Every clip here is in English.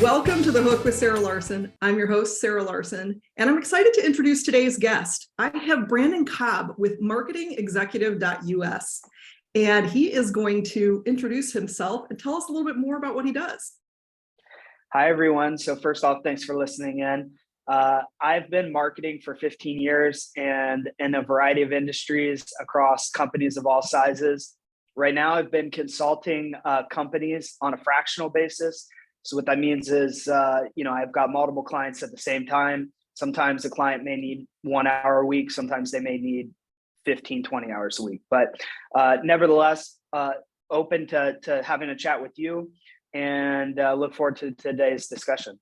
Welcome to The Hook with Sarah Larsen. I'm your host, Sarah Larsen, and I'm excited to introduce today's guest. I have Branden Cobb with marketingexecutive.us, and he is going to introduce himself and tell us a little bit more about what he does. Hi, everyone. So first off, thanks for listening in. I've been marketing for 15 years and in a variety of industries across companies of all sizes. Right now, I've been consulting companies on a fractional basis. So what that means is, I've got multiple clients at the same time. Sometimes a client may need 1 hour a week. Sometimes they may need 15, 20 hours a week. But nevertheless, open to having a chat with you and look forward to today's discussion.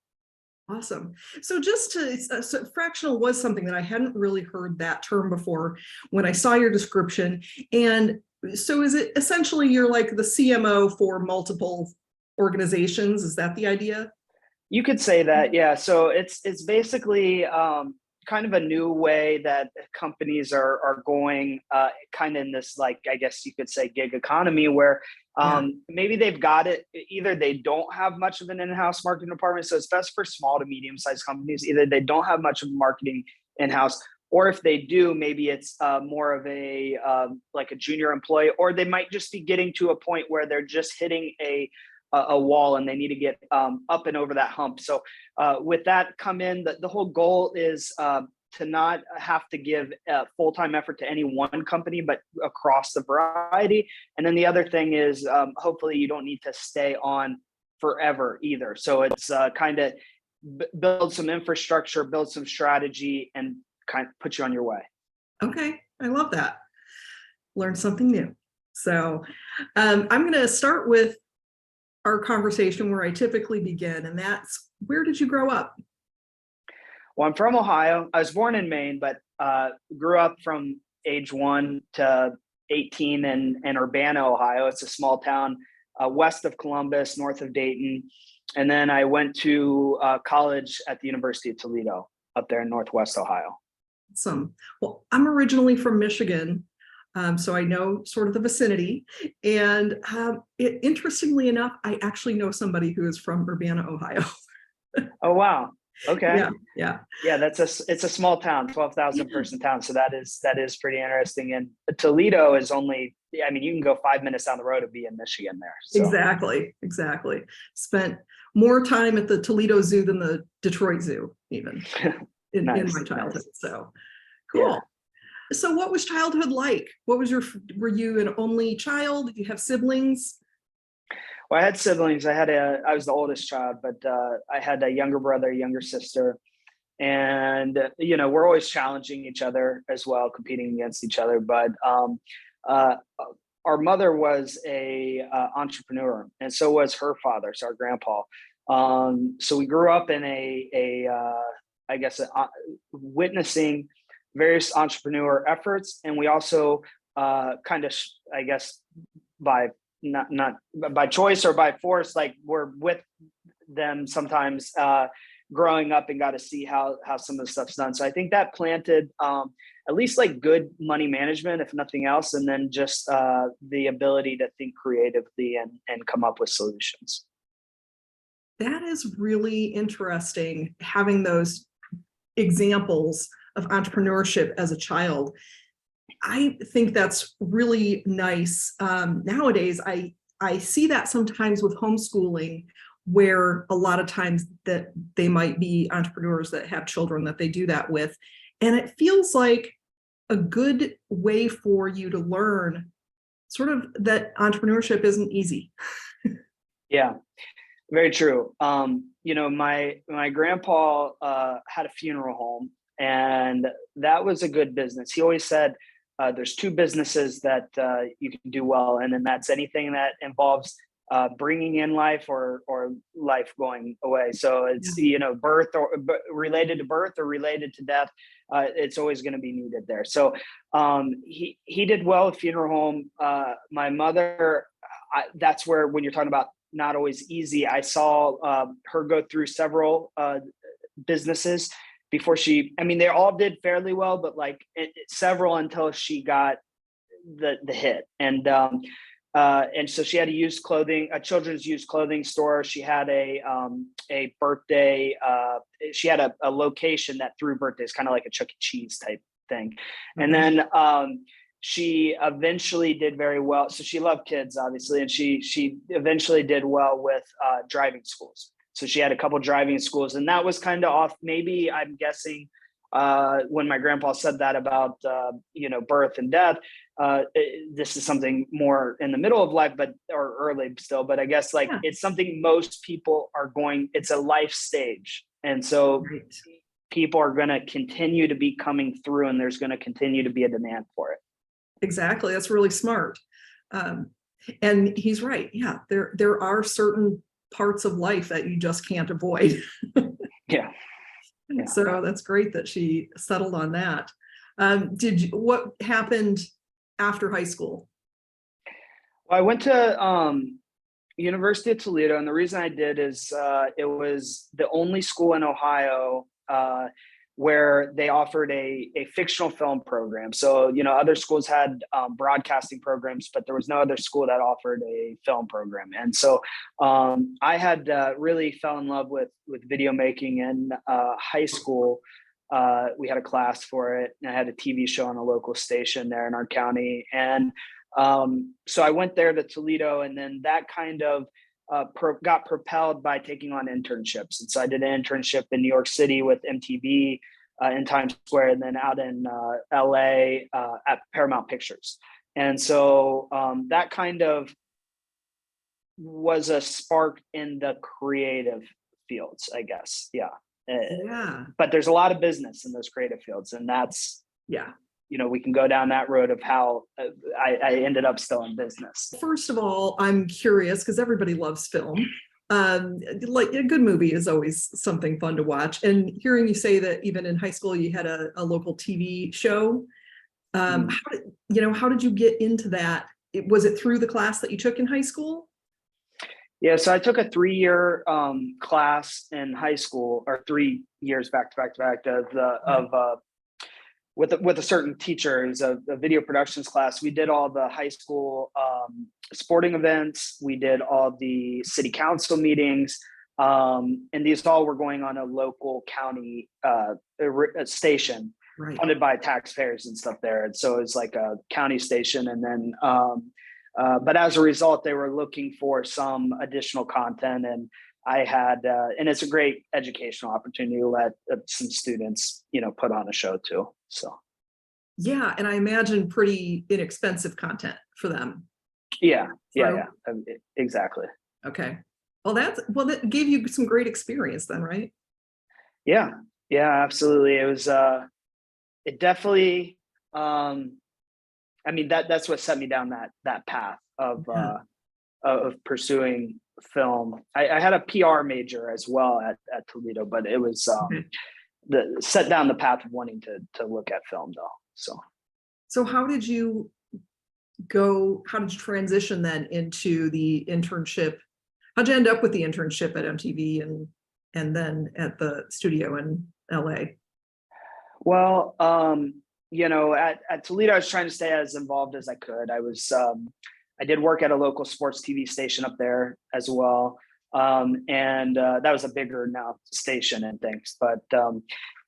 Awesome. So so fractional was something that I hadn't really heard that term before when I saw your description. And so is it essentially you're like the CMO for multiple organizations? Is that the idea? You could say that, yeah. So it's basically kind of a new way that companies are going kind of in this, like, I guess you could say gig economy where maybe they've got it, either they don't have much of an in-house marketing department. So it's best for small to medium-sized companies. Either they don't have much of marketing in-house, or if they do, maybe it's more of a like a junior employee, or they might just be getting to a point where they're just hitting a wall and they need to get up and over that hump. So with that come in, the whole goal is to not have to give full-time effort to any one company, but across the variety. And then the other thing is hopefully you don't need to stay on forever either. So it's kind of build some infrastructure, build some strategy, and kind of put you on your way. Okay, I love that. Learn something new. So I'm going to start with our conversation where I typically begin, and that's, where did you grow up? Well, I'm from Ohio. I was born in Maine, but grew up from age 1 to 18 in Urbana, Ohio. It's a small town west of Columbus, north of Dayton. And then I went to college at the University of Toledo up there in Northwest Ohio. Awesome. Well, I'm originally from Michigan, so I know sort of the vicinity. And interestingly enough, I actually know somebody who is from Urbana, Ohio. Oh, wow. Okay. Yeah. It's a small town, 12,000 person town. So that is pretty interesting. And Toledo is only, I mean, you can go 5 minutes down the road to be in Michigan there. So. Exactly. Spent more time at the Toledo Zoo than the Detroit Zoo, even in my childhood. Nice. So cool. Yeah. So what was childhood like? Were you an only child? Did you have siblings? Well, I had siblings. I was the oldest child, but I had a younger brother, a younger sister. And, we're always challenging each other as well, competing against each other. But our mother was a entrepreneur, and so was her father, so our grandpa. So we grew up in witnessing various entrepreneur efforts. And we also kind of, I guess, by not by choice or by force, like we're with them sometimes growing up and got to see how some of the stuff's done. So I think that planted at least like good money management, if nothing else, and then just the ability to think creatively and come up with solutions. That is really interesting, having those examples of entrepreneurship as a child. I think that's really nice. Nowadays, I see that sometimes with homeschooling, where a lot of times that they might be entrepreneurs that have children that they do that with. And it feels like a good way for you to learn sort of that entrepreneurship isn't easy. Yeah, very true. My grandpa had a funeral home, and that was a good business. He always said, there's 2 businesses that you can do well, and then that's anything that involves bringing in life or life going away. So it's birth or related to birth or related to death. It's always going to be needed there. So he did well at funeral home. My mother, that's where, when you're talking about not always easy, I saw her go through several businesses before they all did fairly well, but several until she got the hit. And And so she had a children's used clothing store. She had a birthday. She had a location that threw birthdays, kind of like a Chuck E. Cheese type thing. And then she eventually did very well. So she loved kids, obviously, and she eventually did well with driving schools. So she had a couple driving schools, and that was kind of off. Maybe I'm guessing when my grandpa said that about birth and death. This is something more in the middle of life, or early still. But I guess it's something most people are going. It's a life stage, and so people are going to continue to be coming through, and there's going to continue to be a demand for it. Exactly. That's really smart. And he's right. Yeah, there are certain parts of life that you just can't avoid. Yeah. So that's great that she settled on that. What happened after high school? Well, I went to University of Toledo, and the reason I did is it was the only school in Ohio where they offered a fictional film program. So, other schools had broadcasting programs, but there was no other school that offered a film program. And so I had really fell in love with video making in high school. We had a class for it, and I had a TV show on a local station there in our county. And so I went there to Toledo, and then that kind of got propelled by taking on internships. And so I did an internship in New York City with MTV in Times Square, and then out in LA at Paramount Pictures. And so that kind of was a spark in the creative fields, I guess. Yeah. But there's a lot of business in those creative fields, and that's, we can go down that road of how I ended up still in business. First of all, I'm curious because everybody loves film. Like a good movie is always something fun to watch. And hearing you say that even in high school you had a local TV show, how did you get into that? Was it through the class that you took in high school? Yeah, so I took a 3-year class in high school, or 3 years back to back with a certain teacher. It was a video productions class. We did all the high school sporting events. We did all the city council meetings, and these all were going on a local county station, funded by taxpayers and stuff there. And so it's like a county station, and then. But as a result, they were looking for some additional content, and I had, and it's a great educational opportunity to let some students, put on a show too. So. Yeah. And I imagine pretty inexpensive content for them. Yeah. Exactly. Okay. Well, that gave you some great experience then, right? Yeah. Yeah, absolutely. It was, it definitely, that's what set me down that path of pursuing film. I had a PR major as well at Toledo, but it was set down the path of wanting to look at film though. So how did you transition then into the internship? How'd you end up with the internship at MTV and then at the studio in LA? Well, at Toledo, I was trying to stay as involved as I could. I did work at a local sports TV station up there as well. And that was a bigger now station and things, but,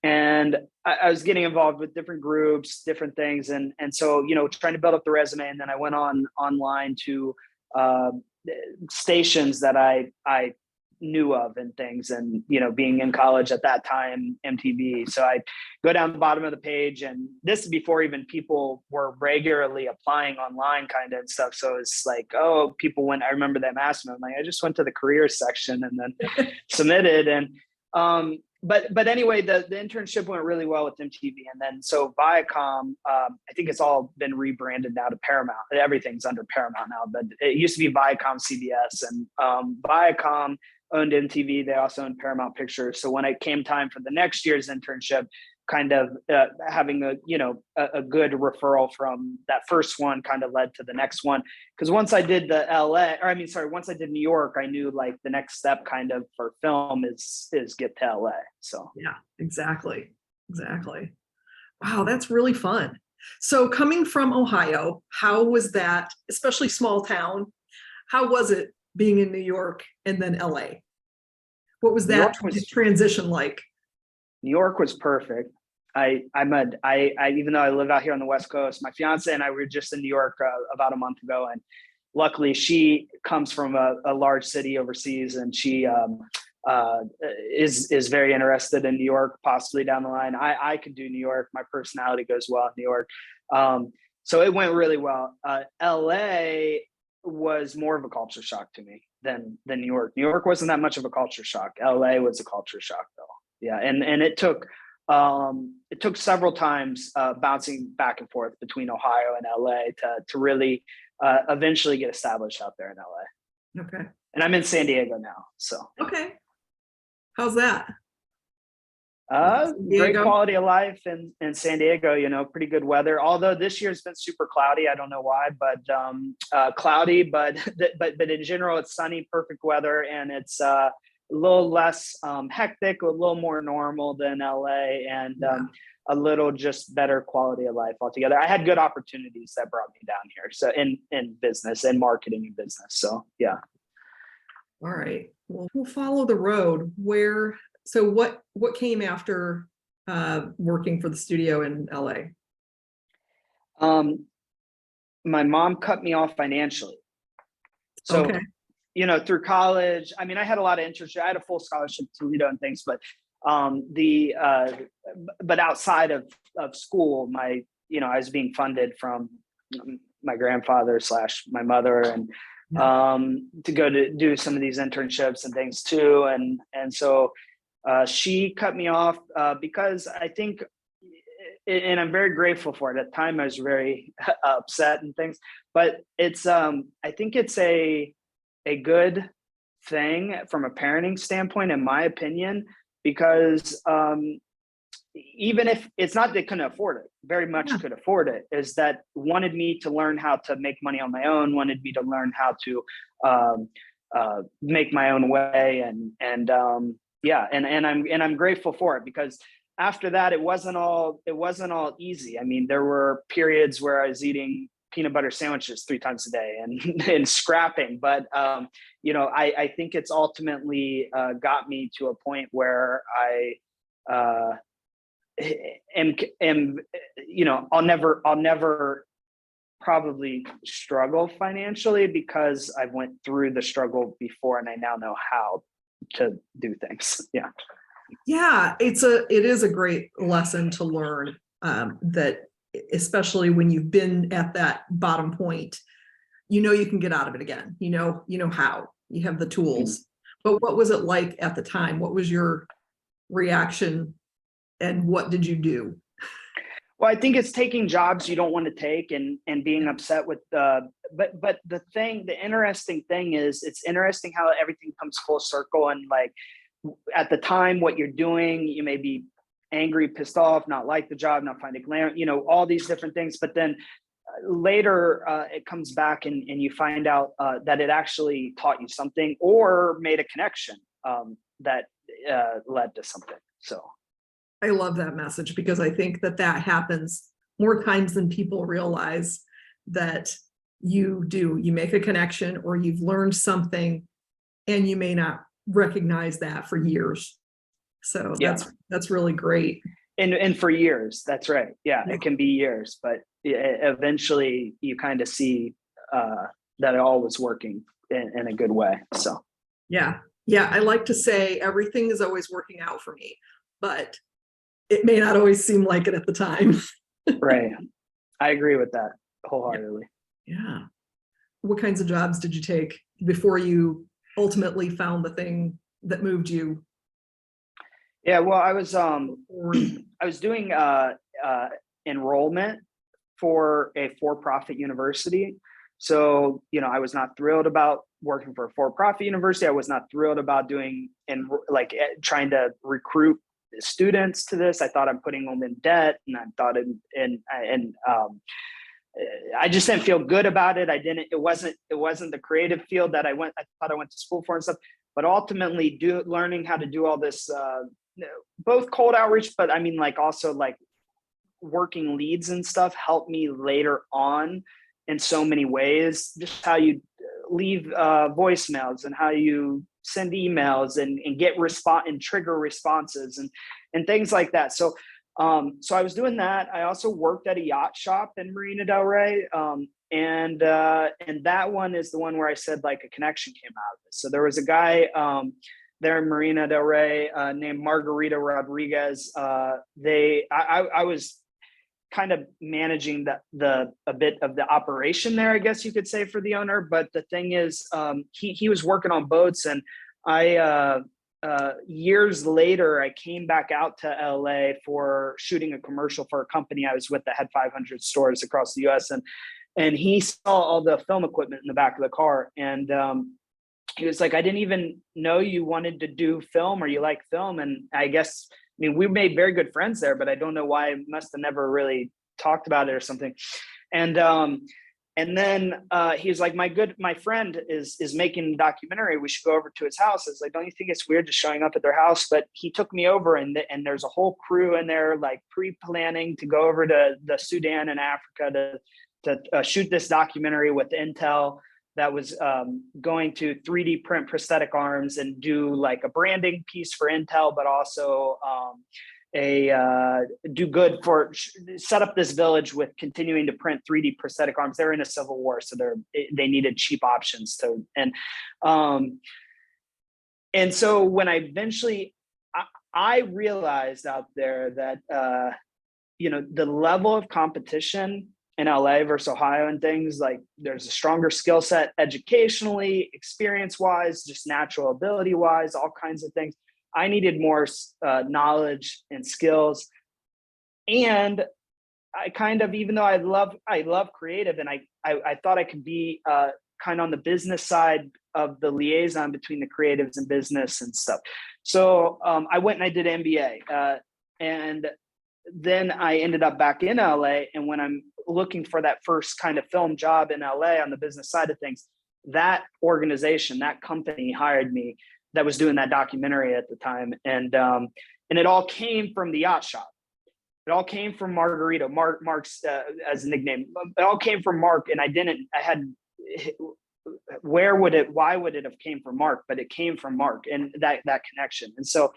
and I was getting involved with different groups, different things. And so, trying to build up the resume. And then I went online to stations that I knew of and things, and being in college at that time, MTV. So I go down the bottom of the page, and this is before even people were regularly applying online kind of and stuff. So it's like, people went, I remember them asking me, I'm like, I just went to the careers section and then submitted. And but anyway, the internship went really well with MTV. And then so Viacom, I think it's all been rebranded now to Paramount. Everything's under Paramount now, but it used to be Viacom CBS, and Viacom owned MTV. They also owned Paramount Pictures. So when it came time for the next year's internship, kind of having a good referral from that first one kind of led to the next one. Because once I did once I did New York, I knew like the next step kind of for film is get to LA. So yeah, exactly. Wow, that's really fun. So coming from Ohio, how was that, especially small town? How was it being in New York and then LA? What was New that York was transition like? New York was perfect. I even though I live out here on the West Coast, my fiance and I were just in New York about a month ago, and luckily she comes from a large city overseas, and she is very interested in New York, possibly down the line. I could do New York. My personality goes well in New York, so it went really well. LA was more of a culture shock to me than New York. New York wasn't that much of a culture shock. LA was a culture shock though. Yeah, and it took several times bouncing back and forth between Ohio and LA to really eventually get established out there in LA. Okay. And I'm in San Diego now, so Okay. How's that? great quality of life in San Diego. You know, pretty good weather. Although this year's been super cloudy. I don't know why, but cloudy. But in general, it's sunny, perfect weather, and it's a little less hectic, a little more normal than LA, and a little just better quality of life altogether. I had good opportunities that brought me down here. So in business and marketing and business. So yeah. All right. Well, we'll follow the road. So what came after working for the studio in LA? My mom cut me off financially. So Okay. you know, through college, I mean, I had a lot of interest. I had a full scholarship to Toledo and things, but outside of school, I was being funded from my grandfather / my mother, and to go to do some of these internships and things too. And so she cut me off because I think, and I'm very grateful for it. At the time, I was very upset and things, but it's I think it's a good thing from a parenting standpoint, in my opinion, because even if it's not they couldn't afford it, very much could afford it, is that wanted me to learn how to make money on my own, wanted me to learn how to make my own way, and I'm grateful for it, because after that it wasn't all easy. I mean, there were periods where I was eating peanut butter sandwiches 3 times a day and scrapping, but I think it's ultimately got me to a point where I am I'll never probably struggle financially, because I went through the struggle before and I now know how to do things. Yeah, it is a great lesson to learn, that especially when you've been at that bottom point, you can get out of it again. You know how, you have the tools. But what was it like at the time? What was your reaction and what did you do? Well, I think it's taking jobs you don't want to take and being upset with but the interesting thing is, it's interesting how everything comes full circle. And like, at the time, what you're doing, you may be angry, pissed off, not like the job, not finding glamour, all these different things. But then later it comes back and you find out that it actually taught you something or made a connection that led to something. So I love that message, because I think that happens more times than people realize, that you make a connection or you've learned something and you may not recognize that for years. So that's really great. And for years, that's right. Yeah, it can be years, but eventually you kind of see that it all was working in a good way. So yeah, I like to say everything is always working out for me, but it may not always seem like it at the time. Right. I agree with that wholeheartedly. Yeah. What kinds of jobs did you take before you ultimately found the thing that moved you? Yeah, well, I was doing enrollment for a for-profit university. So, I was not thrilled about working for a for-profit university. I was not thrilled about doing trying to recruit students to this. I thought I'm putting them in debt, and I thought I just didn't feel good about it. It wasn't the creative field that I thought I went to school for and stuff. But ultimately, learning how to do all this, both cold outreach, but I mean, also working leads and stuff helped me later on in so many ways. Just how you leave voicemails and how you send emails and get response and trigger responses and things like that. So I was doing that. I also worked at a yacht shop in Marina Del Rey. And that one is the one where I said like a connection came out of this. So there was a guy there in Marina Del Rey named Margarita Rodriguez. I was kind of managing a bit of the operation there, I guess you could say, for the owner. But the thing is, he was working on boats, and I years later I came back out to LA for shooting a commercial for a company I was with that had 500 stores across the US, and he saw all the film equipment in the back of the car, and he was like, I didn't even know you wanted to do film or you like film. And I guess, I mean, we made very good friends there, but I don't know why. I must have never really talked about it or something. And then he was like, my friend is making a documentary. We should go over to his house. I was like, don't you think it's weird just showing up at their house? But he took me over, and there's a whole crew in there, like pre-planning to go over to the Sudan and Africa to shoot this documentary with Intel that was going to 3D print prosthetic arms and do like a branding piece for Intel, but also do good for set up this village with continuing to print 3D prosthetic arms. They're in a civil war, so they needed cheap options to, and so when I eventually, I realized out there that the level of competition in LA versus Ohio and things, like there's a stronger skill set educationally, experience wise, just natural ability wise, all kinds of things. I needed more knowledge and skills. And I kind of, even though I love creative, and I thought I could be kind of on the business side of the liaison between the creatives and business and stuff. So I went and I did an MBA, and then I ended up back in LA. And when I'm looking for that first kind of film job in LA on the business side of things, that organization, that company hired me, that was doing that documentary at the time. And it all came from the yacht shop. It all came from Margarita, Mark's as a nickname. It all came from Mark. And why would it have came from Mark? But it came from Mark and that connection. And so,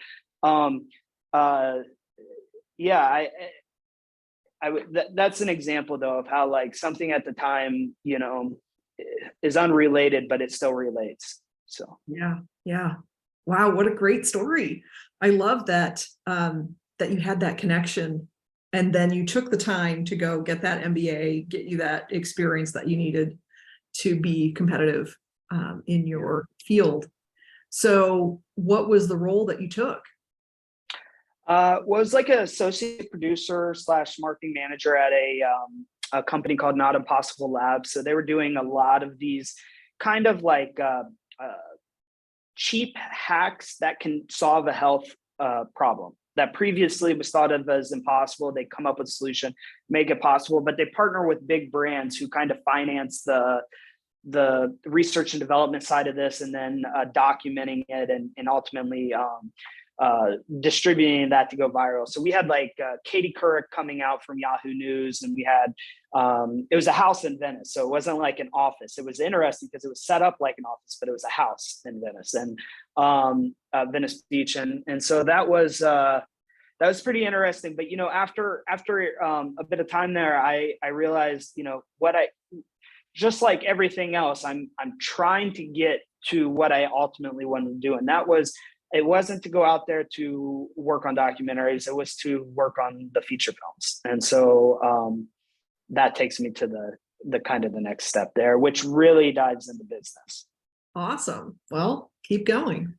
that's an example though of how like something at the time, is unrelated, but it still relates. So yeah. Wow, what a great story. I love that that you had that connection, and then you took the time to go get that MBA, get you that experience that you needed to be competitive in your field. So what was the role that you took? Was like an associate producer / marketing manager at a company called Not Impossible Labs. So they were doing a lot of these kind of like cheap hacks that can solve a health problem that previously was thought of as impossible. They come up with a solution, make it possible, but they partner with big brands who kind of finance the research and development side of this, and then documenting it and ultimately distributing that to go viral. So we had like Katie Couric coming out from Yahoo News, and we had it was a house in Venice, so it wasn't like an office. It was interesting because it was set up like an office, but it was a house in Venice and Venice Beach, and so that was pretty interesting. But after a bit of time there, I realized what I just like everything else, I'm trying to get to what I ultimately wanted to do, and that was. It wasn't to go out there to work on documentaries. It was to work on the feature films. And so that takes me to the kind of the next step there, which really dives into business. Awesome. Well, keep going.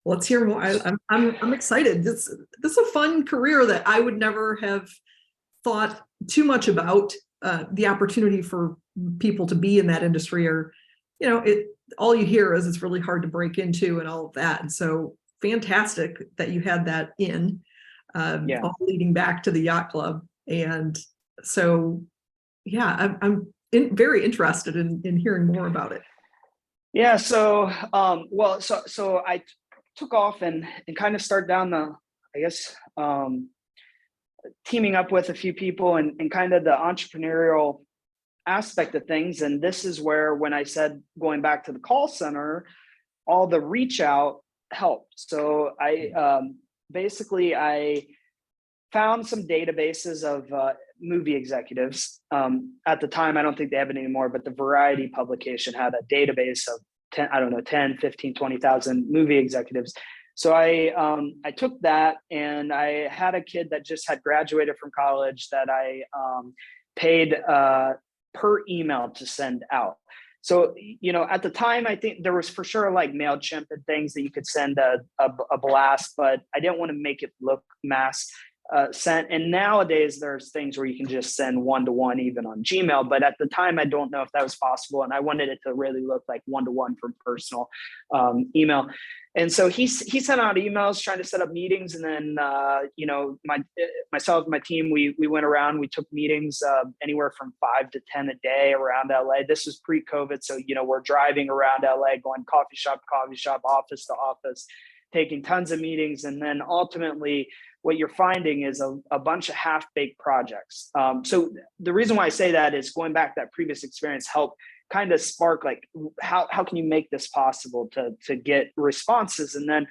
Let's hear more. I'm excited. This is a fun career that I would never have thought too much about. The opportunity for people to be in that industry, or all you hear is it's really hard to break into and all of that. And so fantastic that you had that all leading back to the yacht club. And so, I'm very interested in hearing more about it. Yeah. So, so I took off and kind of start down the, I guess, teaming up with a few people and kind of the entrepreneurial aspect of things. And this is where, when I said going back to the call center, all the reach out helped. So I found some databases of movie executives. At the time, I don't think they have it anymore, but the Variety publication had a database of 10, 15, 20,000 movie executives. So I took that, and I had a kid that just had graduated from college that I paid per email to send out. So, at the time, I think there was for sure like MailChimp and things that you could send a blast, but I didn't want to make it look mass sent. And nowadays there's things where you can just send one-to-one even on Gmail. But at the time, I don't know if that was possible. And I wanted it to really look like one-to-one from personal email. And so he sent out emails trying to set up meetings. And then, myself and my team, we went around, we took meetings anywhere from 5 to 10 a day around LA. This was pre-COVID. So, we're driving around LA, going coffee shop to coffee shop, office to office, taking tons of meetings. And then ultimately, what you're finding is a bunch of half-baked projects. So the reason why I say that is going back to that previous experience helped kind of spark like, how can you make this possible to get responses? And then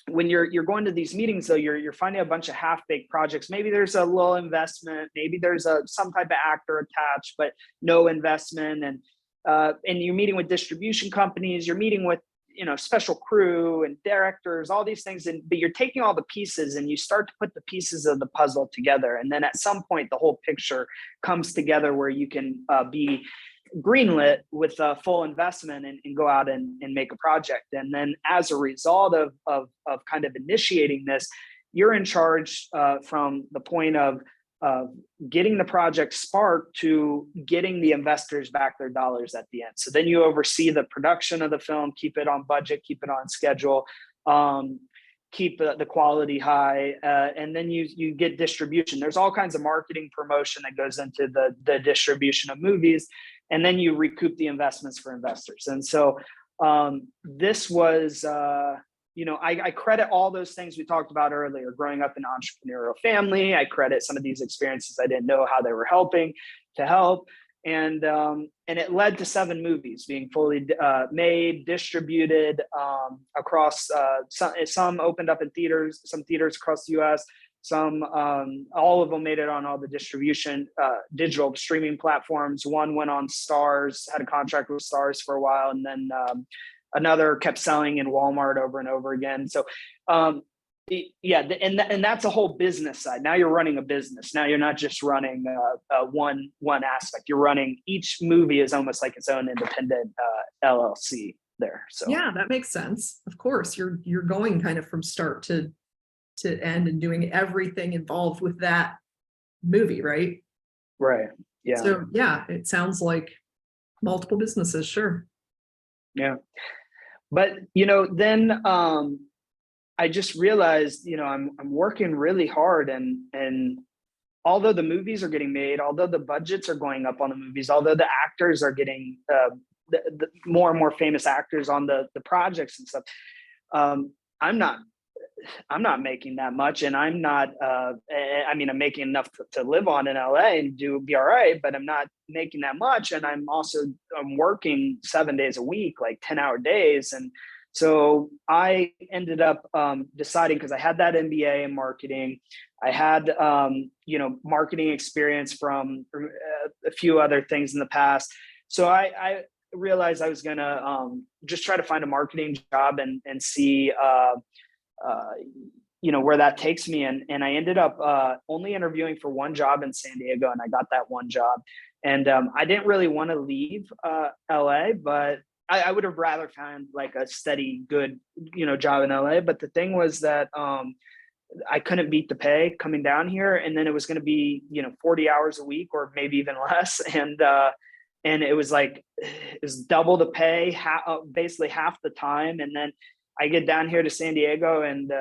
when you're going to these meetings, though, you're finding a bunch of half-baked projects. Maybe there's a little investment, maybe there's some type of actor attached, but no investment. And you're meeting with distribution companies, you're meeting with special crew and directors, all these things. But you're taking all the pieces and you start to put the pieces of the puzzle together. And then at some point, the whole picture comes together where you can be greenlit with a full investment and go out and make a project. And then as a result of kind of initiating this, you're in charge from the point of getting the project sparked to getting the investors back their dollars at the end. So then you oversee the production of the film, keep it on budget, keep it on schedule, keep the quality high, and then you get distribution. There's all kinds of marketing promotion that goes into the distribution of movies, and then you recoup the investments for investors. And so this was I credit all those things we talked about earlier, growing up in an entrepreneurial family. I credit some of these experiences I didn't know how they were helping to help. And it led to 7 movies being fully made, distributed across, some opened up in theaters, some theaters across the US, some, all of them made it on all the distribution, digital streaming platforms. One went on Stars, had a contract with Stars for a while, and then another kept selling in Walmart over and over again. So, and that's a whole business side. Now you're running a business. Now you're not just running one aspect. You're running, each movie is almost like its own independent LLC there. So yeah, that makes sense. Of course, you're going kind of from start to end and doing everything involved with that movie, right? Right. Yeah. So yeah, it sounds like multiple businesses. Sure. Yeah. But, then I just realized, I'm working really hard, and although the movies are getting made, although the budgets are going up on the movies, although the actors are getting the more and more famous actors on the projects and stuff, I'm not making that much, and I'm not, I'm making enough to live on in LA and be all right, but I'm not making that much. And I'm working 7 days a week, like 10-hour days. And so I ended up deciding, because I had that MBA in marketing, I had, marketing experience from a few other things in the past. So I realized I was going to just try to find a marketing job and see, where that takes me. And I ended up only interviewing for one job in San Diego, and I got that one job. And I didn't really want to leave LA, but I would have rather found like a steady, good, job in LA. But the thing was that I couldn't beat the pay coming down here. And then it was going to be, 40 hours a week or maybe even less. And it was like, it was double the pay, basically half the time. And then I get down here to San Diego, and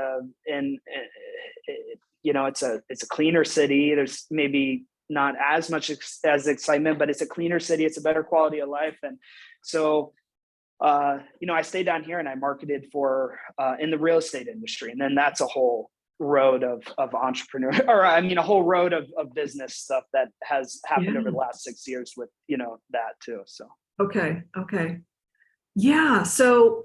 it's a cleaner city. There's maybe not as much as excitement, but it's a cleaner city. It's a better quality of life. And so, I stayed down here and I marketed for in the real estate industry. And then that's a whole road of entrepreneur, or I mean, a whole road of business stuff that has happened over the Yeah. last 6 years with, that too. So. Okay. Yeah. So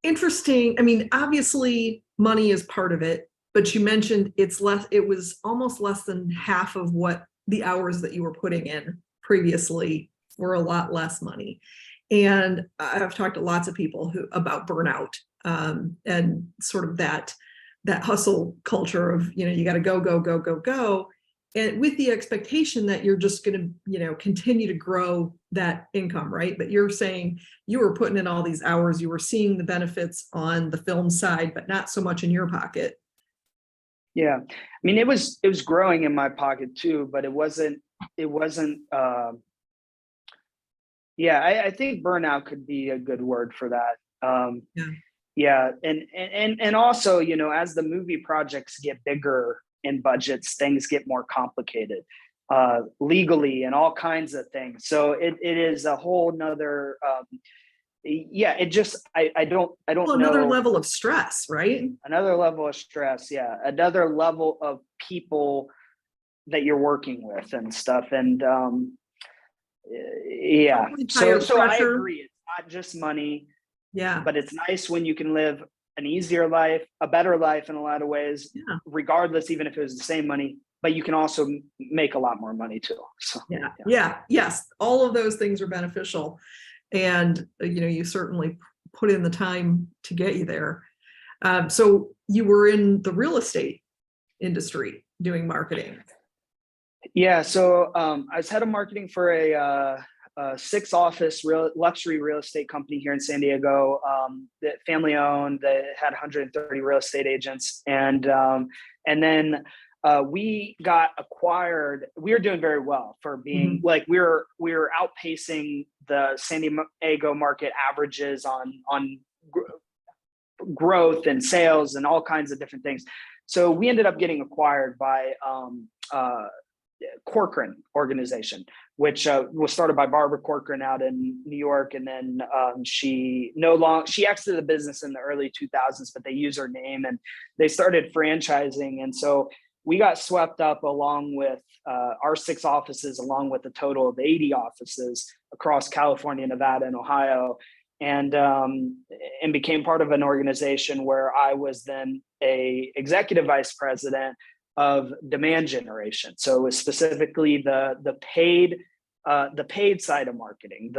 interesting. I mean, obviously money is part of it, but you mentioned it was almost less than half of what the hours that you were putting in previously were a lot less money. And I've talked to lots of people about burnout, and sort of that hustle culture of, you got to go. And with the expectation that you're just going to, continue to grow that income, right? But you're saying you were putting in all these hours, you were seeing the benefits on the film side, but not so much in your pocket. Yeah. I mean, it was growing in my pocket too, but it wasn't, yeah, I think burnout could be a good word for that. Yeah. Yeah. And also, as the movie projects get bigger in budgets, things get more complicated, legally and all kinds of things. So it is a whole nother, it just, I don't Well, another level of stress, right? Another level of stress. Yeah. Another level of people that you're working with and stuff. And, yeah. So I agree. It's not just money. Yeah. But it's nice when you can live an easier life, a better life in a lot of ways, regardless, even if it was the same money, but you can also make a lot more money too. So yes, all of those things are beneficial. And, you certainly put in the time to get you there. So you were in the real estate industry doing marketing. Yeah. So I was head of marketing for a 6-office luxury real estate company here in San Diego, that family owned, that had 130 real estate agents. And then we got acquired. We were doing very well for being like, we were outpacing the San Diego market averages on growth and sales and all kinds of different things. So we ended up getting acquired by Corcoran organization, which was started by Barbara Corcoran out in New York. And then she exited the business in the early 2000s, but they used her name and they started franchising. And so we got swept up along with our 6 offices, along with a total of 80 offices across California, Nevada, and Ohio, and became part of an organization where I was then a executive vice president of demand generation. So it was specifically the paid side of marketing,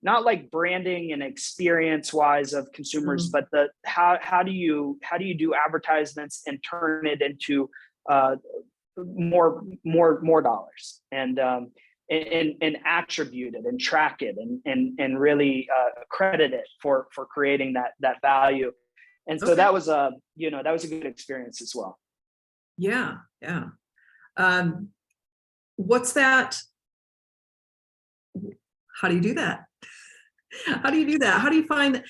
not like branding and experience wise of consumers, but how do you do advertisements and turn it into more dollars and attribute it and track it and really credit it for creating that value. And so that was a good experience as well. Yeah. What's that? How do you do that? How do you find that?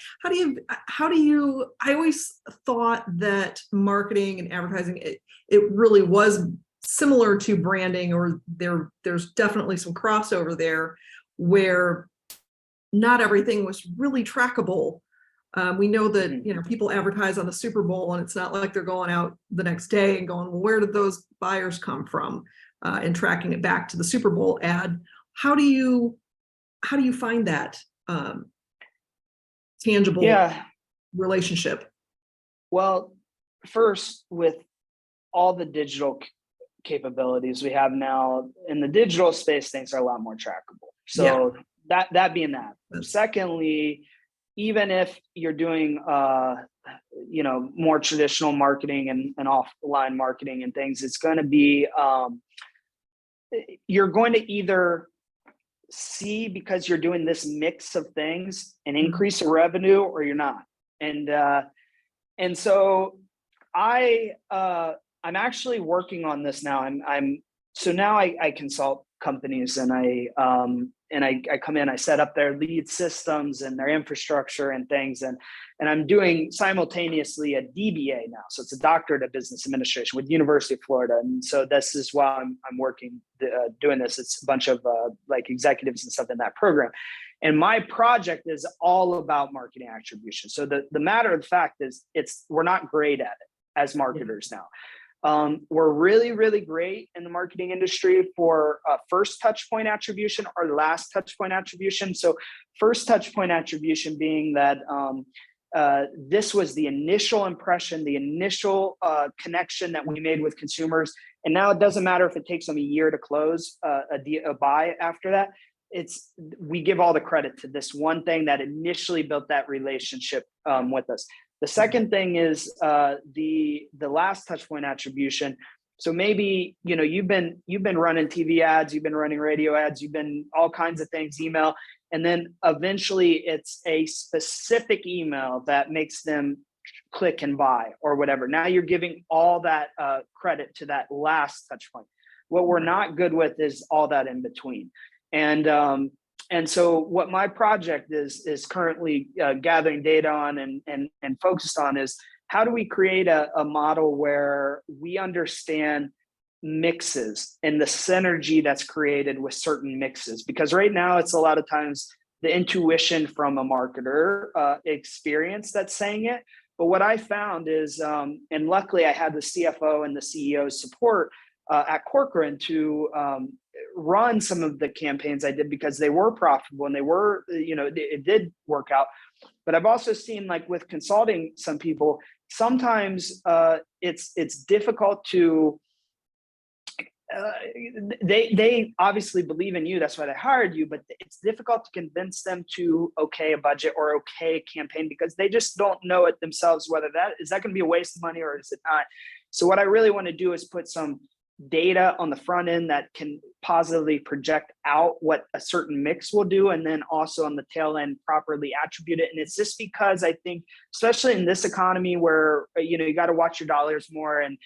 I always thought that marketing and advertising, it really was similar to branding, or there's definitely some crossover there where not everything was really trackable. We know that, people advertise on the Super Bowl, and it's not like they're going out the next day and going, well, where did those buyers come from? And tracking it back to the Super Bowl ad. How do you find that tangible relationship? Well, first, with all the digital capabilities we have now in the digital space, things are a lot more trackable. So that being that. Secondly, even if you're doing more traditional marketing and offline marketing and things, it's going to be you're going to either see, because you're doing this mix of things, an increase in revenue, or you're not. And so I'm actually working on this now. So now I consult companies, and I come in, I set up their lead systems and their infrastructure and things. And I'm doing simultaneously a DBA now. So it's a doctorate of business administration with University of Florida. And so this is while I'm working, doing this, it's a bunch of like executives and stuff in that program. And my project is all about marketing attribution. So the matter of the fact is we're not great at it as marketers now. We're really, really great in the marketing industry for first touch point attribution or last touch point attribution. So first touch point attribution being that this was the initial impression, the initial connection that we made with consumers. And now it doesn't matter if it takes them a year to close a buy after that. We give all the credit to this one thing that initially built that relationship with us. The second thing is the last touch point attribution. So maybe, you've been running TV ads, you've been running radio ads, you've been all kinds of things, email, and then eventually it's a specific email that makes them click and buy or whatever. Now you're giving all that credit to that last touch point. What we're not good with is all that in between. And so what my project is currently gathering data on and focused on is how do we create a model where we understand mixes and the synergy that's created with certain mixes? Because right now it's a lot of times the intuition from a marketer experience that's saying it. But what I found is, and luckily I had the CFO and the CEO's support at Corcoran to run some of the campaigns I did because they were profitable and they were, it did work out. But I've also seen, like with consulting some people, sometimes it's difficult to, they obviously believe in you, that's why they hired you, but it's difficult to convince them to okay a budget or okay a campaign because they just don't know it themselves, whether that going to be a waste of money or is it not. So what I really want to do is put some data on the front end that can positively project out what a certain mix will do, and then also on the tail end properly attribute it. And it's just because I think, especially in this economy where you got to watch your dollars more, and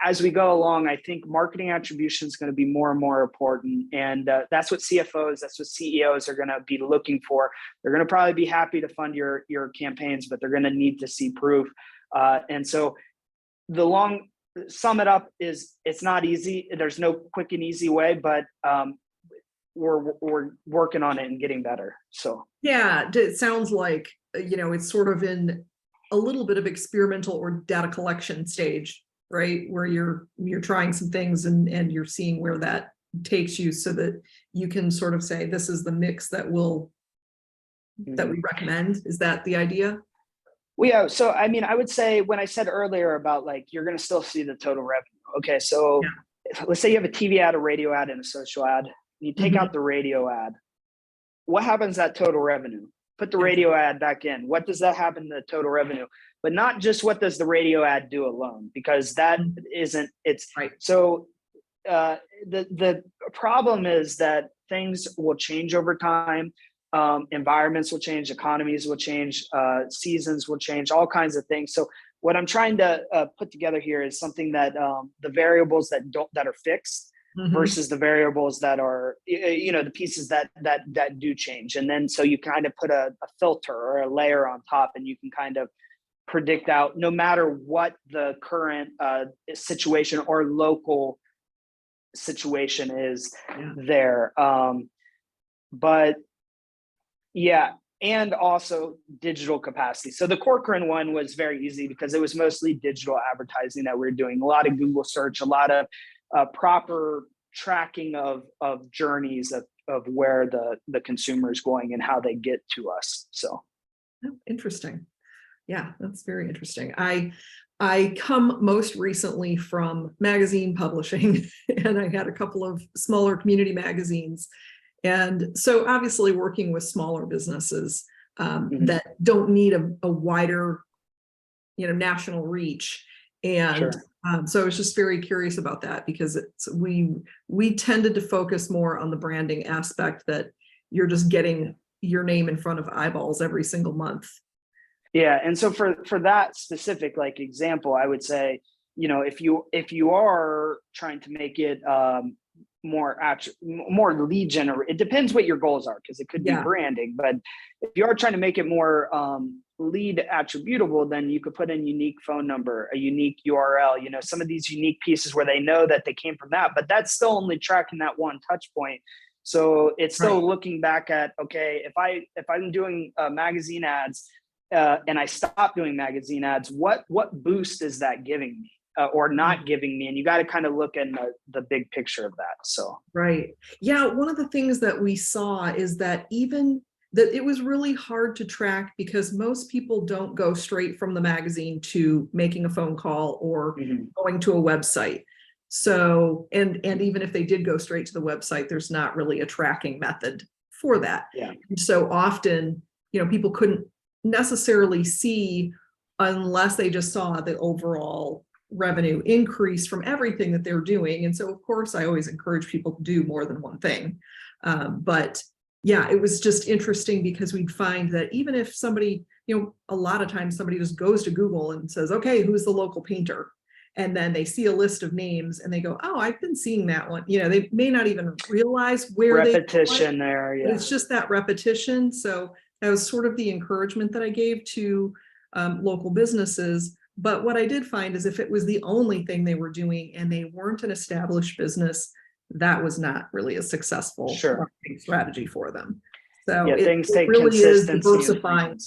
as we go along, I think marketing attribution is going to be more and more important, and that's what CFOs, that's what CEOs are going to be looking for. They're going to probably be happy to fund your campaigns, but they're going to need to see proof. And so sum it up is it's not easy. There's no quick and easy way, but we're working on it and getting better. So yeah, it sounds like it's sort of in a little bit of experimental or data collection stage, right, where you're trying some things and you're seeing where that takes you, so that you can sort of say this is the mix that we recommend. Is that the idea? Yeah. So, I mean, I would say when I said earlier about like, you're going to still see the total revenue. Okay. So let's say you have a TV ad, a radio ad, and a social ad. You take out the radio ad. What happens to that total revenue? Put the radio ad back in. What does that happen to the total revenue? But not just what does the radio ad do alone, because that isn't, it's right. So the problem is that things will change over time. Environments will change, economies will change, seasons will change, all kinds of things. So what I'm trying to put together here is something that the variables that are fixed versus the variables that are, the pieces that do change. And then so you kind of put a filter or a layer on top, and you can kind of predict out, no matter what the current situation or local situation is there. But yeah, and also digital capacity. So the Corcoran one was very easy because it was mostly digital advertising that we were doing. A lot of Google search, a lot of proper tracking of journeys of where the consumer is going and how they get to us. So interesting. Yeah, that's very interesting. I come most recently from magazine publishing, and I had a couple of smaller community magazines. And so obviously working with smaller businesses that don't need a wider, national reach. And so I was just very curious about that, because we tended to focus more on the branding aspect, that you're just getting your name in front of eyeballs every single month. Yeah. And so for that specific example, I would say, if you are trying to make it more lead generate, it depends what your goals are, because it could be branding, but if you are trying to make it more lead attributable, then you could put in unique phone number, a unique URL, some of these unique pieces where they know that they came from that, but that's still only tracking that one touch point. So it's still Right. looking back at, okay, if I'm doing magazine ads and I stop doing magazine ads, what boost is that giving me or not giving me? And you got to kind of look in the big picture of that. So Right. Yeah. One of the things that we saw is that even that it was really hard to track because most people don't go straight from the magazine to making a phone call or going to a website. So, and even if they did go straight to the website, there's not really a tracking method for that. yeah, And so often, people couldn't necessarily see unless they just saw the overall revenue increase from everything that they're doing. And so, of course, I always encourage people to do more than one thing. But yeah, it was just interesting because we'd find that even if somebody, a lot of times somebody just goes to Google and says, okay, who's the local painter? And then they see a list of names and they go, oh, I've been seeing that one. They may not even realize where repetition there. but Yeah. it's just that repetition. So that was sort of the encouragement that I gave to local businesses. But what I did find is if it was the only thing they were doing and they weren't an established business, that was not really a successful marketing strategy for them. So yeah, things take really is consistency diversifying.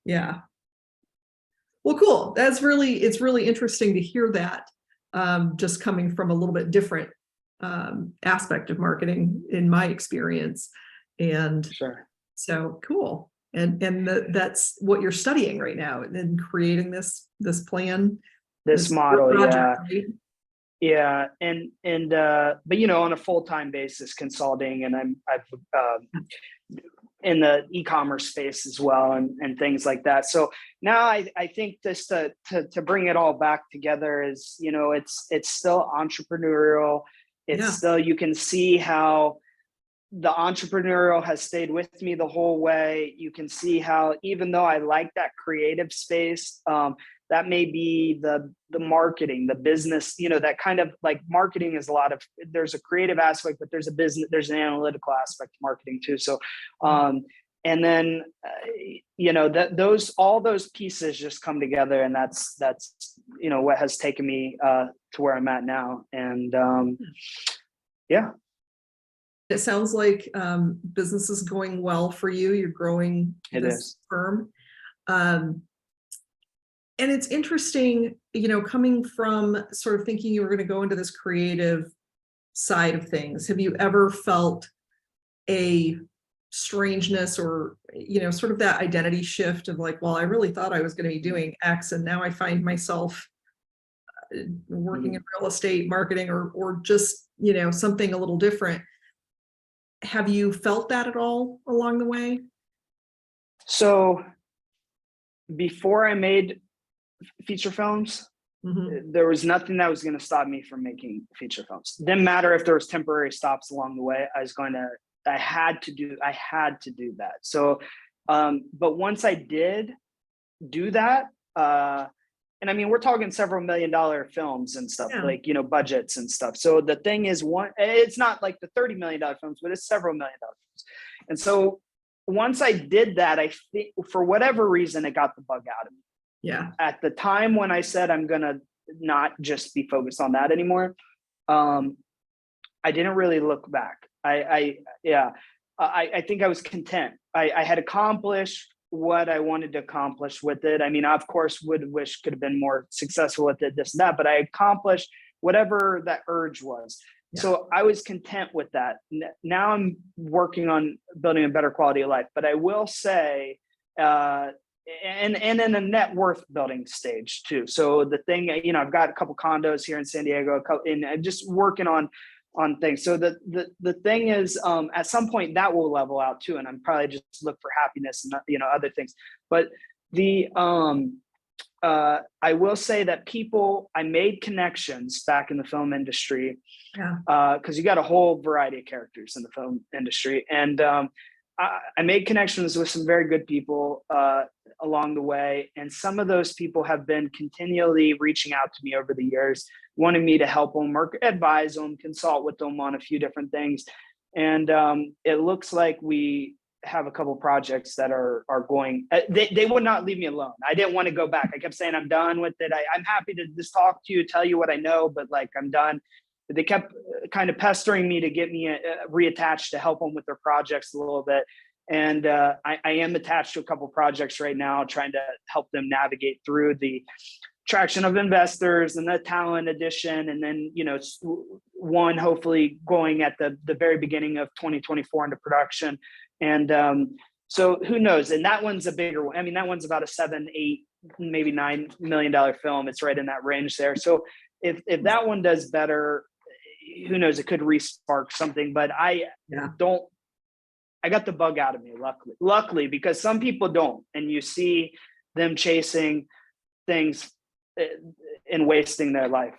Yeah. Well, cool. It's really interesting to hear that, just coming from a little bit different aspect of marketing in my experience. And so cool. And that's what you're studying right now and creating this plan, this model. project, right? Yeah. And but on a full-time basis consulting, and I've in the e-commerce space as well and things like that. So now I think this to bring it all back together is, it's still entrepreneurial. It's still, you can see how the entrepreneurial has stayed with me the whole way. You can see how, even though I like that creative space, that may be the marketing, the business, that kind of like marketing is there's a creative aspect, but there's an analytical aspect to marketing too. So, and then, all those pieces just come together, and that's, what has taken me to where I'm at now. And yeah. It sounds like business is going well for you. You're growing this firm. And it's interesting, coming from sort of thinking you were going to go into this creative side of things. Have you ever felt a strangeness or, sort of that identity shift of like, well, I really thought I was going to be doing X and now I find myself working in real estate marketing or just, something a little different. Have you felt that at all along the way? So before I made feature films, there was nothing that was going to stop me from making feature films. It didn't matter if there was temporary stops along the way. I had to do that. So, but once I did do that, and I mean, we're talking several $1 million films and stuff, like, budgets and stuff. So the thing is, it's not like the $30 million films, but it's several $1 million films. And so once I did that, I think for whatever reason, it got the bug out of me. Yeah. At the time when I said I'm going to not just be focused on that anymore, I didn't really look back. I think I was content. I had accomplished what I wanted to accomplish with it. I mean, I, of course, would wish could have been more successful with it, this and that, but I accomplished whatever that urge was. Yeah. So I was content with that. Now I'm working on building a better quality of life, but I will say, and in a net worth building stage too. So the thing, I've got a couple condos here in San Diego, and I'm just working on things. So the thing is, at some point that will level out too, and I'm probably just look for happiness and other things. But I will say that I made connections back in the film industry, because you got a whole variety of characters in the film industry, and I made connections with some very good people along the way. And some of those people have been continually reaching out to me over the years, wanting me to help them, advise them, consult with them on a few different things. And it looks like we have a couple projects that are going, they would not leave me alone. I didn't want to go back. I kept saying, I'm done with it. I'm happy to just talk to you, tell you what I know, but like, I'm done. they kept kind of pestering me to get me reattached to help them with their projects a little bit. And I am attached to a couple projects right now, trying to help them navigate through the traction of investors and the talent addition. And then, one hopefully going at the very beginning of 2024 into production. And so who knows? And that one's a bigger one. I mean, that one's about a 7, 8, maybe $9 million film. It's right in that range there. So if that one does better, who knows? It could re-spark something. But I got the bug out of me, luckily, because some people don't, and you see them chasing things and wasting their life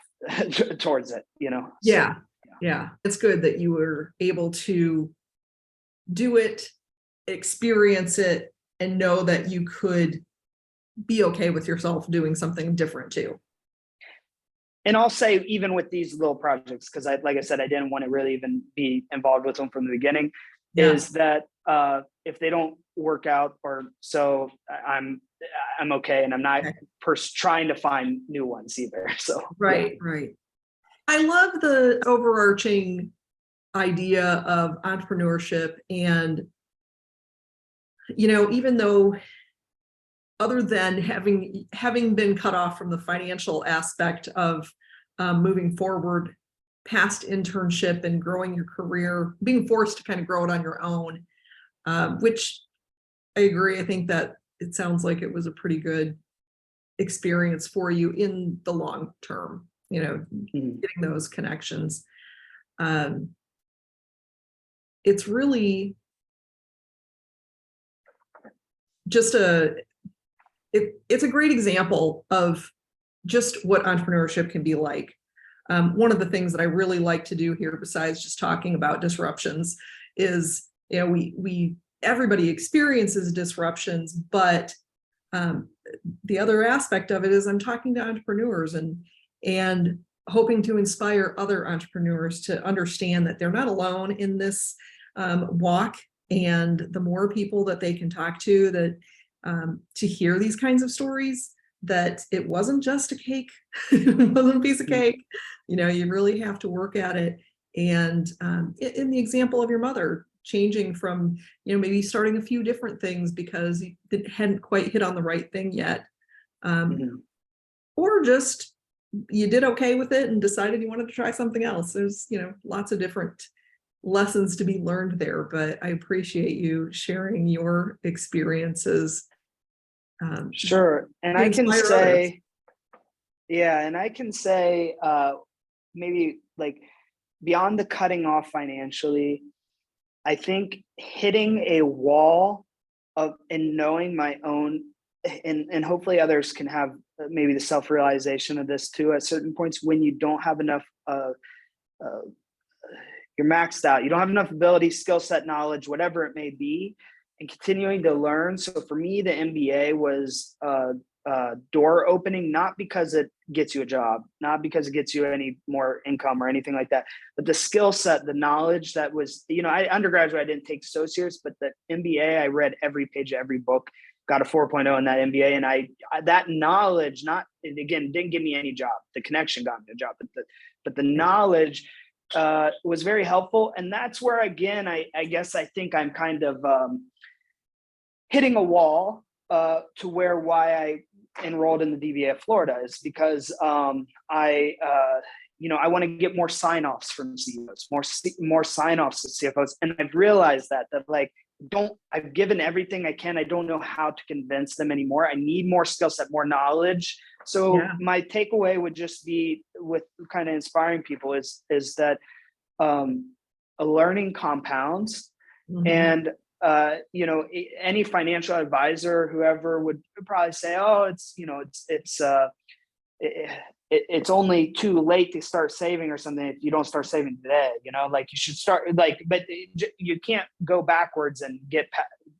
towards it, Yeah. It's good that you were able to do it, experience it, and know that you could be okay with yourself doing something different too. And I'll say, even with these little projects, because like I said, I didn't want to really even be involved with them from the beginning, is that if they don't work out, or so, I'm okay, and I'm not trying to find new ones either. So right. I love the overarching idea of entrepreneurship, and even though, other than having been cut off from the financial aspect of moving forward past internship and growing your career, being forced to kind of grow it on your own, which I agree. I think that it sounds like it was a pretty good experience for you in the long term, getting those connections. It's really just it's a great example of just what entrepreneurship can be like. One of the things that I really like to do here, besides just talking about disruptions, is everybody experiences disruptions, but the other aspect of it is I'm talking to entrepreneurs and hoping to inspire other entrepreneurs to understand that they're not alone in this walk, and the more people that they can talk to, that to hear these kinds of stories, that it wasn't just a cake, it wasn't a piece of cake. You really have to work at it. And in the example of your mother, changing from, maybe starting a few different things because you hadn't quite hit on the right thing yet, or just you did okay with it and decided you wanted to try something else. There's, lots of different lessons to be learned there, but I appreciate you sharing your experiences. Sure. And I can say, maybe like beyond the cutting off financially, I think hitting a wall and knowing my own, and hopefully others can have maybe the self-realization of this too, at certain points when you don't have enough, you're maxed out, you don't have enough ability, skill set, knowledge, whatever it may be, and continuing to learn. So for me, the MBA was door opening, not because it gets you a job, not because it gets you any more income or anything like that, but the skill set, the knowledge that was, undergraduate, I didn't take so serious, but the MBA, I read every page of every book, got a 4.0 in that MBA. And I that knowledge, didn't give me any job. The connection got me a job, but the knowledge was very helpful. And that's where, again, I guess I think I'm kind of hitting a wall to why I enrolled in the DVA of Florida, is because I want to get more sign-offs from CEOs, more sign-offs to CFOs. And I've realized that I've given everything I can. I don't know how to convince them anymore. I need more skill set, more knowledge. So my takeaway would just be, with kind of inspiring people, is that a learning compounds. And any financial advisor, whoever, would probably say, oh, it's only too late to start saving or something if you don't start saving today. You should start, but you can't go backwards and get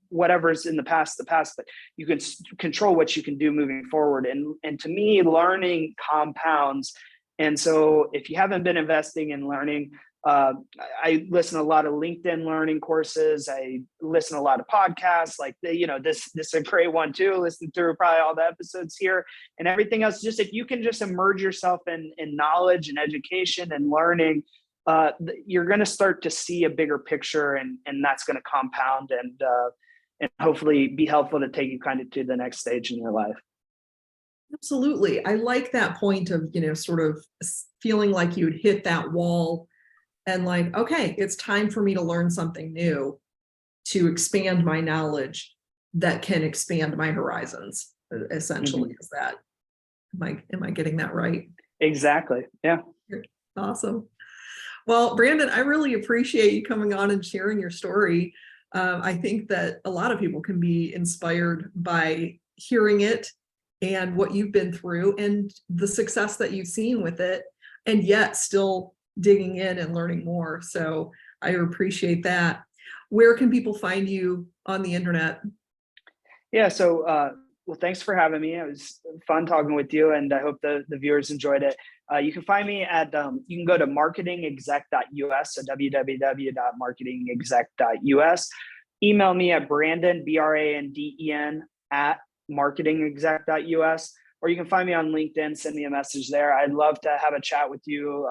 whatever's in the past, but you can control what you can do moving forward. And to me, learning compounds. And so if you haven't been investing in learning, I listen to a lot of LinkedIn learning courses. I listen to a lot of podcasts, like this is a great one too. Listen through probably all the episodes here and everything else. Just if you can just immerse yourself in knowledge and education and learning, you're going to start to see a bigger picture, and that's going to compound and hopefully be helpful to take you kind of to the next stage in your life. Absolutely. I like that point of, sort of feeling like you'd hit that wall and like, okay, it's time for me to learn something new to expand my knowledge that can expand my horizons, essentially. Is that, am I getting that right? Exactly. Yeah. Awesome. Well, Branden, I really appreciate you coming on and sharing your story. I think that a lot of people can be inspired by hearing it and what you've been through and the success that you've seen with it, and yet still digging in and learning more. So I appreciate that. Where can people find you on the internet? Yeah. So, well, thanks for having me. It was fun talking with you, and I hope the viewers enjoyed it. You can find me at, you can go to marketingexec.us, so www.marketingexec.us. Email me at Branden, BRANDEN, at marketingexec.us, or you can find me on LinkedIn, send me a message there. I'd love to have a chat with you,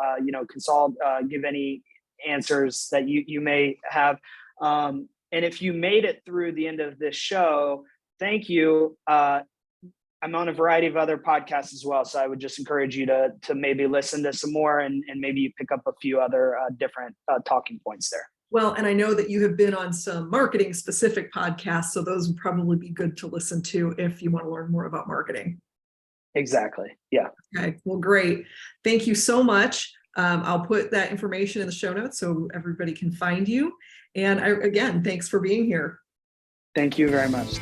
consult, give any answers that you may have. And if you made it through the end of this show, thank you. I'm on a variety of other podcasts as well, so I would just encourage you to maybe listen to some more and maybe you pick up a few other different talking points there. Well, and I know that you have been on some marketing specific podcasts, so those would probably be good to listen to if you want to learn more about marketing. Exactly. Yeah. Okay. Well, great. Thank you so much. I'll put that information in the show notes so everybody can find you. And again, thanks for being here. Thank you very much.